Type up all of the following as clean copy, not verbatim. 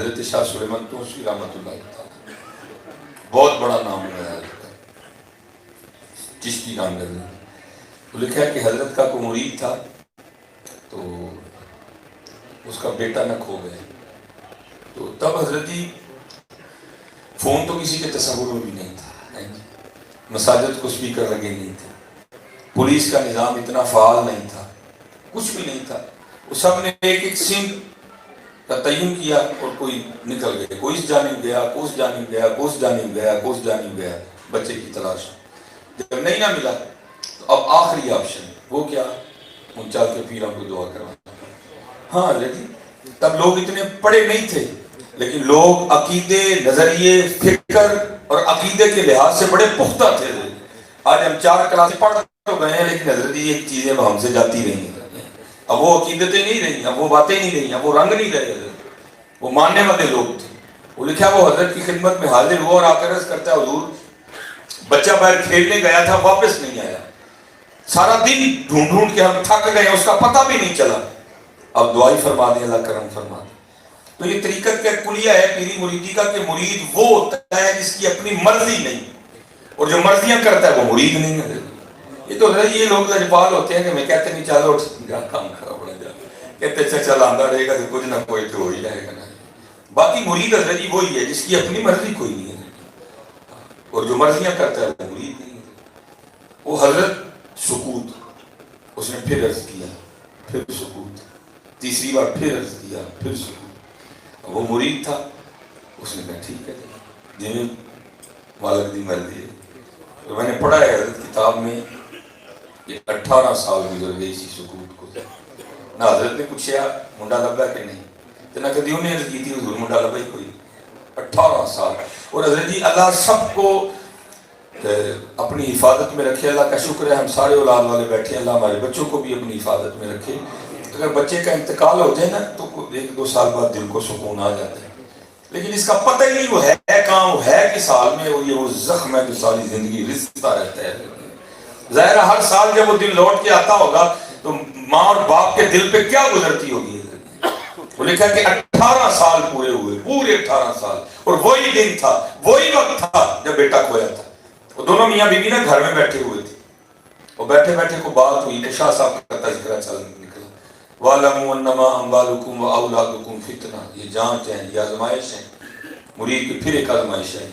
حضرت شاہ سلیمان توسی رحمۃ اللہ تعالی، بہت بڑا نام ہے حضرت کا، چشتی نام ہے۔ وہ لکھا ہے کہ حضرت کا کوئی مرید تھا تو اس کا بیٹا نہ کھو گیا، تو تب حضرت جی فون تو کسی کے تصور میں بھی نہیں تھا، مساجد کو اسپیکر لگے نہیں تھے، پولیس کا نظام اتنا فعال نہیں تھا، کچھ بھی نہیں تھا۔ وہ سب نے ایک ایک سم کا تعین کیا اور کوئی نکل گئے، کوئی اس جانب گیا، کوئی اس جانب گیا، کوئی اس جانب گیا، کوئی اس جانب گیا، بچے کی تلاش۔ جب نہیں نہ ملا تو اب آخری آپشن وہ کیا، ان چال کے پیروں کو دعا کروانا۔ ہاں لیکن تب لوگ اتنے پڑھے نہیں تھے، لیکن لوگ عقیدے، نظریے، فکر اور عقیدے کے لحاظ سے بڑے پختہ تھے۔ آج ہم 4 کلاس پڑھ تو گئے ہیں، لیکن حضرت جی ایک چیزیں ہم سے جاتی رہی ہیں، اب وہ عقیدتیں نہیں رہی، اب وہ باتیں نہیں رہی، اب وہ رنگ نہیں رہے حضرت، وہ ماننے والے لوگ تھے۔ وہ لکھا وہ حضرت کی خدمت میں حاضر ہوا اور آ کر عرض کرتا ہے حضور بچہ باہر کھیلنے گیا تھا، واپس نہیں آیا، سارا دن ڈھونڈ ڈھونڈ کے ہم تھک گئے، اس کا پتہ بھی نہیں چلا، اب دعائی فرما دیں، اللہ کرم فرما دیں۔ تو یہ طریقت کا کلیہ ہے پیری مریدی کا کہ مرید وہ ہوتا ہے جس کی اپنی مرضی نہیں، اور جو مرضیاں کرتا ہے وہ مرید نہیں ہے۔ یہ تو یہ لوگ لجپال ہوتے ہیں کہ میں کہتے نہیں چلو کام خراب ہو جائے، کہتے اچھا چل آندہ رہے گا تو کچھ نہ کوئی تو ہو ہی جائے گا نا۔ باقی مرید حضرت جی وہی ہے جس کی اپنی مرضی کوئی نہیں ہے، اور جو مرضیاں کرتا ہے وہ مرید نہیں ہے۔ وہ حضرت سکوت، اس نے پھر عرض کیا، پھر سکوت، تیسری بار پھر عرض کیا، پھر سکوت۔ وہ مرید تھا، اس نے کہا ٹھیک ہے جی مالک دی مرضی ہے۔ تو میں نے پڑھا ہے حضرت کتاب میں کہ 18 سال گزر گئی اسی سکوت کو، نہ حضرت نے پوچھا منڈا لبا کہ نہیں، تو نہ کدی انہیں عرض کی تھی حضور منڈا لبا ہی کوئی۔ 18 سال، اور حضرت جی اللہ سب کو اپنی حفاظت میں رکھے، اللہ کا شکر ہے ہم سارے اولاد والے بیٹھے ہیں، اللہ ہمارے بچوں کو بھی اپنی حفاظت میں رکھے۔ اگر بچے کا انتقال ہو جائے نا تو 1-2 سال بعد دل کو سکون آ جاتا ہے، لیکن اس کا پتہ ہی نہیں وہ ہے کہاں، وہ ہے کس حال میں، وہ زخم ہے جو ساری زندگی رستا رہتا ہے۔ ظاہر ہے ہر سال جب وہ دن لوٹ کے آتا ہوگا تو ماں اور باپ کے دل پہ کیا گزرتی ہوگی۔ وہ لکھا کہ 18 سال پورے ہوئے، پورے 18 سال، اور وہی دن تھا، وہی وقت تھا جب بیٹا کھویا تھا۔ وہ دونوں میاں بیوی نا گھر میں بیٹھے ہوئے تھے، وہ بیٹھے بیٹھے کو بات ہوئی کہ شاہ صاحب کا تذکرہ چل نکلا، وَعْلَمُوا أَنَّمَا أَمْوَالُكُمْ وَأَوْلَادُكُمْ فِتْنَةٌ، یہ جانچ ہے، یہ آزمائش ہے، مرید کی پھر ایک آزمائش ہے۔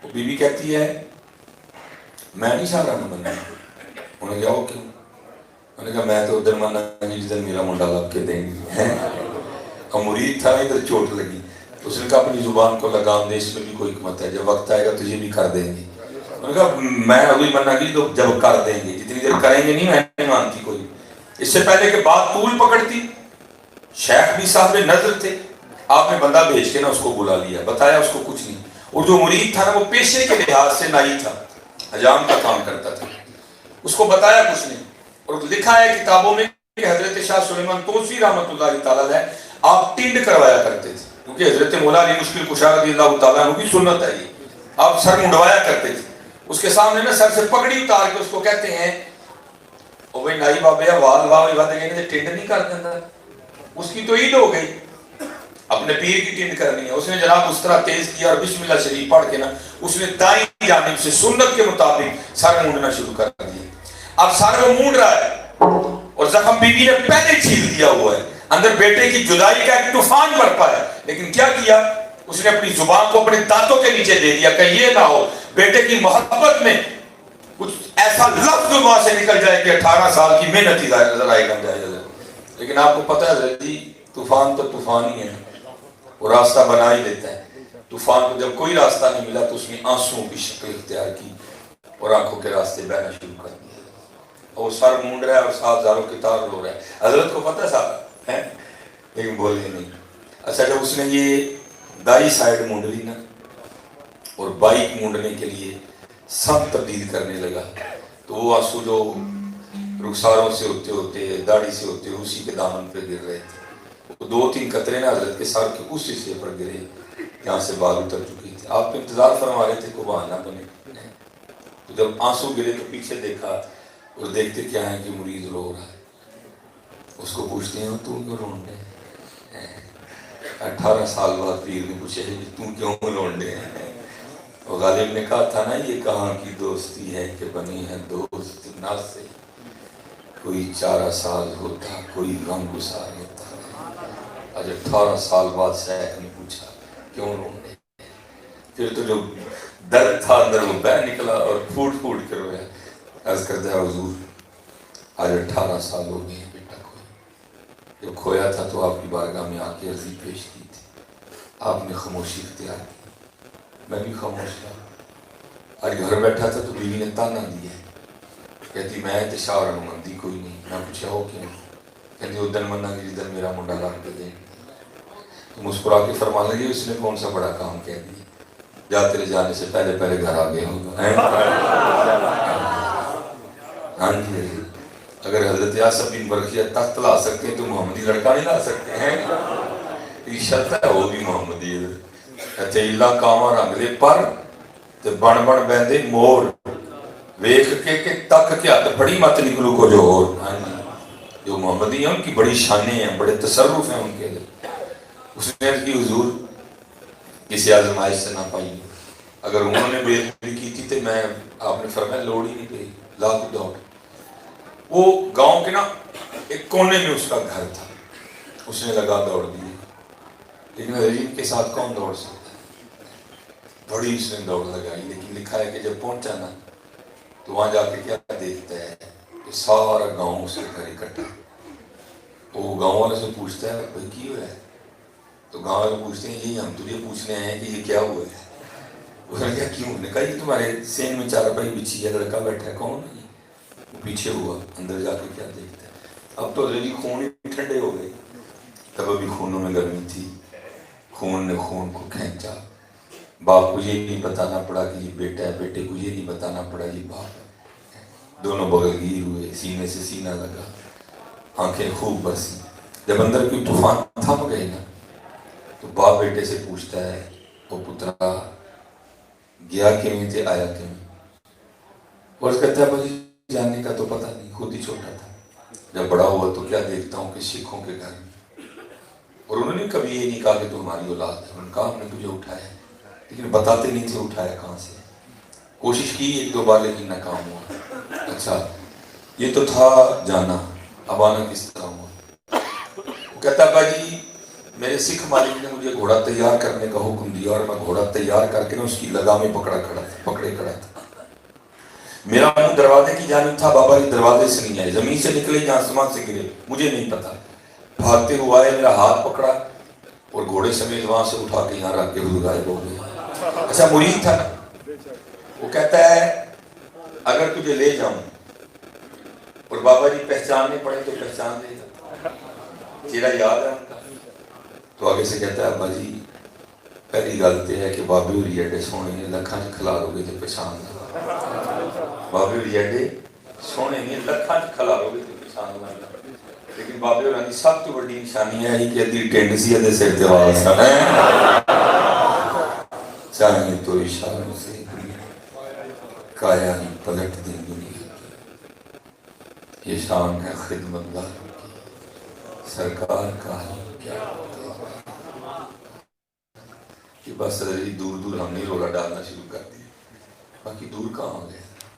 وہ بیوی کہتی ہے میں نہیں شاہ رہا بننا۔ انہوں نے کہا وہ کیوں؟ انہوں نے کہا میں تو ادھر ماننا جدھر میرا منڈا لب کے دیں گی، اور مرید تھا ادھر چوٹ لگی، اس نے کہا اپنی زبان کو لگام دے، اس میں بھی کوئی حکمت ہے، جب وقت آئے گا تجھے بھی کر دیں گے۔ انہوں نے کہا میں ابھی ماننا کی تو جب کر دیں گے، جتنی دیر کریں گے نہیں میں نہیں مانتی کوئی۔ اس سے پہلے کہ بات طول پکڑتی، شیخ بھی صاحب نظر تھے، آپ نے بندہ بھیج کے نا اس کو بلا لیا، بتایا اس کو کچھ نہیں، اور جو مرید تھا نا وہ پیشے کے لحاظ سے نائی تھا، حجام کا کام کرتا تھا، اس کو بتایا کچھ نہیں۔ اور لکھا ہے کتابوں میں کہ حضرت شاہ سلیمان توسی رحمۃ اللہ تعالیٰ علیہ آپ ٹنڈ کروایا کرتے تھے، کیونکہ حضرت مولا علی مشکل کشا رضی اللہ تعالیٰ عنہ کی سنت ہے یہ، آپ سر منڈوایا کرتے تھے، اس کے سامنے نا سر سے پگڑی اتار کے اس کو کہتے ہیں او بھائی نائی بابے وال واہ واد کہنے ٹنڈ نہیں کر دینا، اس کی تو عید ہو گئی، اپنے پیر کی ٹنڈ کرنی ہے۔ اس نے جناب اس طرح تیز کیا اور بسم اللہ شریف پڑھ کے نا اس نے دائیں جانب سے سنت کے مطابق سر مونڈنا شروع کر دیا۔ اب سر وہ مونڈ رہا ہے اور زخم بیوی نے پہلے چھیل دیا ہوا ہے، اندر بیٹے کی جدائی کا ایک طوفان برپا ہے، لیکن کیا کیا اس نے اپنی زبان کو اپنے دانتوں کے نیچے دے دیا کہ یہ نہ ہو بیٹے کی محبت میں کچھ ایسا لفظ وہاں سے نکل جائے کہ 18 سال کی محنت ہی ضائع کر جائے۔ لیکن آپ کو پتہ ہے جی طوفان تو طوفان ہی ہے، وہ راستہ بنا ہی دیتا ہے۔ طوفان کو جب کوئی راستہ نہیں ملا تو اس نے آنسوؤں کی شکل اختیار کی اور آنکھوں کے راستے بہنا شروع کر دیا، اور سر مونڈ رہا ہے اور 7 ہزاروں کی تار رو رہا ہے۔ حضرت کو پتہ صاحب ہے لیکن بولے نہیں۔ اچھا جب اس نے یہ دائی سائیڈ مونڈ لی نا اور بائک مونڈنے کے لیے سب تبدیل کرنے لگا تو وہ آنسو جو رخساروں سے ہوتے ہوتے داڑھی سے ہوتے اسی کے دامن پہ گر رہے تھے، وہ 2-3 قطرے نا حضرت کے سر کے اس حصے پر گرے جہاں سے بال اتر چکی تھی۔ آپ انتظار فرما رہے تھے کہ وہ آنا بنے، تو جب آنسو گرے تو پیچھے دیکھا اور دیکھتے کیا ہے کہ مرید رو رہا ہے۔ اس کو پوچھتے ہیں تو کیوں رو رہے ہیں؟ 18 سال بعد پیر نے پوچھا کہ تم کیوں لونڈے ہیں؟ وہ غالب نے کہا تھا نا یہ کہاں کی دوستی ہے کہ بنی ہے دوست نہ سے، کوئی 4 سال ہوتا کوئی غم گسار ہوتا۔ آج 18 سال بعد شیخ نے پوچھا کیوں رونے؟ پھر تو جو درد تھا اندر وہ بہ نکلا اور پھوٹ پھوٹ کر رویا۔ عرض کرتا ہے حضور آج 18 سال ہو گئے بیٹا کھویا، جب کھویا تھا تو آپ کی بارگاہ میں آ کے عرضی پیش کی تھی، آپ نے خاموشی اختیار کی، میں بھی خاموش رہا۔ آج گھر بیٹھا تھا تو بیوی نے تانا دیا، کہتی میں تے شاور مندی کوئی نہیں۔ میں پوچھا ہو کیوں؟ کہتی ادھر منا کہ جدھر میرا منڈا لاکھ کے دے۔ تو مسکرا کے فرما لگے اس نے کون سا بڑا کام کہہ دیا، جا تیرے جانے سے پہلے پہلے گھر آ گیا ہوگا۔ ہاں جی، اگر حضرت یاسر بن برقیہ تخت لا سکتے ہیں تو محمدی لڑکا نہیں لا سکتے ہیں؟ یہ شرط ہے وہ بھی محمدی ہے۔ کہتے اللہ کاما رنگ دے پر تے بن بن بہندے مور، ویکھ کے کہ تک کے ہاتھ بڑی مت نکلو کو جو اور۔ ہاں جی، جو محمدی ہیں ان کی بڑی شانیں ہیں، بڑے تصرف ہیں ان کے لئے۔ اس نے کی حضور کسی آزمائش سے نہ پائی، اگر انہوں نے بے کی تھی تو میں، آپ نے فرمایا لوڑ ہی نہیں پہ لا تو دوڑ۔ وہ گاؤں کے نا ایک کونے میں اس کا گھر تھا، اس نے لگا دوڑ دی، لیکن رجیم کے ساتھ کون دوڑ سکتا ہے؟ بڑی اس نے دوڑ لگائی، لیکن لکھا ہے کہ جب پہنچا نا تو وہاں جا کے کیا دیکھتا ہے کہ سارا گاؤں اس کے گھر اکٹھا۔ وہ گاؤں والے سے پوچھتا ہے بھائی کی ہوا ہے؟ تو گاؤں والے پوچھتے ہیں یہی ہم تجھے پوچھنے آئے ہیں کہ یہ کیا ہوا ہے؟ اس نے کہا کیوں؟ نے کہا یہ تمہارے سین میں چارپائی بچھی ہے، لڑکا بیٹھا ہے، کون ہے؟ وہ پیچھے ہوا، اندر جا کے کیا دیکھتا ہے؟ اب تو ریلی خون ہی ٹھنڈے ہو گئے، تب ابھی خونوں میں گرمی تھی، خون نے خون کو کھینچا۔ باپ کو یہ نہیں بتانا پڑا کہ یہ بیٹا ہے، بیٹے کو یہ نہیں بتانا پڑا یہ باپ ہے۔ دونوں بغل گیر ہوئے، سینے سے سینہ لگا، آنکھیں خوب برسی۔ جب اندر کوئی طوفان تھم گئے نا تو باپ بیٹے سے پوچھتا ہے وہ پترا گیا کیوں تھے آیا کیوں؟ اور کہتا ہے بھائی جاننے کا تو پتہ نہیں، خود ہی چھوٹا تھا، جب بڑا ہوا تو کیا دیکھتا ہوں کہ سکھوں کے گھر میں۔ اور انہوں نے کبھی یہ نہیں کہا کہ تو ہماری اولاد ہے، انہوں نے کہا ہم نے تجھے اٹھایا، لیکن بتاتے نہیں تھے اٹھایا کہاں سے۔ کوشش کی 1-2 بار لیکن ناکام ہوا۔ اچھا یہ تو تھا جانا، اب آنا کس طرح ہوا؟ وہ کہتا ہے بھائی میرے سکھ مالک نے مجھے گھوڑا تیار کرنے کا حکم دیا اور میں گھوڑا تیار کر کے اس کی لگامیں پکڑے کھڑا تھا۔ میرا منہ دروازے کی جانب تھا، بابا جی دروازے سے نہیں آئے، زمین سے نکلے یا آسمان سے گرے مجھے نہیں پتا، بھاگتے ہوا آئے، میرا ہاتھ پکڑا اور گھوڑے سمیت وہاں سے اٹھا کے یہاں رکھ کے حضور غائب ہو گئے۔ اچھا مرید تھا نا، وہ کہتا ہے اگر تجھے لے جاؤں اور بابا جی پہچاننے پڑے تو پہچان لے گا، چہرہ یاد ہے ان کا؟ تو آگے سے کہتا ہے ابا جی پہلی غلطی ہے کہ بابے ہوری ایڈے سونے نے لکھاں چ کھلارو گے تو پہچان لگا، بابے ہوری ایڈے سونے نے لکھاں چ کھلارو گے تو پہچان لگا۔ لیکن بابے ہوراں دی سب تو بڑی نشانی ہے کہ ادھی ٹینڈ سی ادھے سر تے وال سن، چاہیے تو اشاروں سے کایا ہی پلٹ دیں دنیا کی، یہ شان ہے خدمت گاروں کی، سرکار کا حال کیا ہوتا ہے کہ بس دور دور ہم نے رولا ڈالنا شروع کر دیا، باقی دور کہاں ہو گئے۔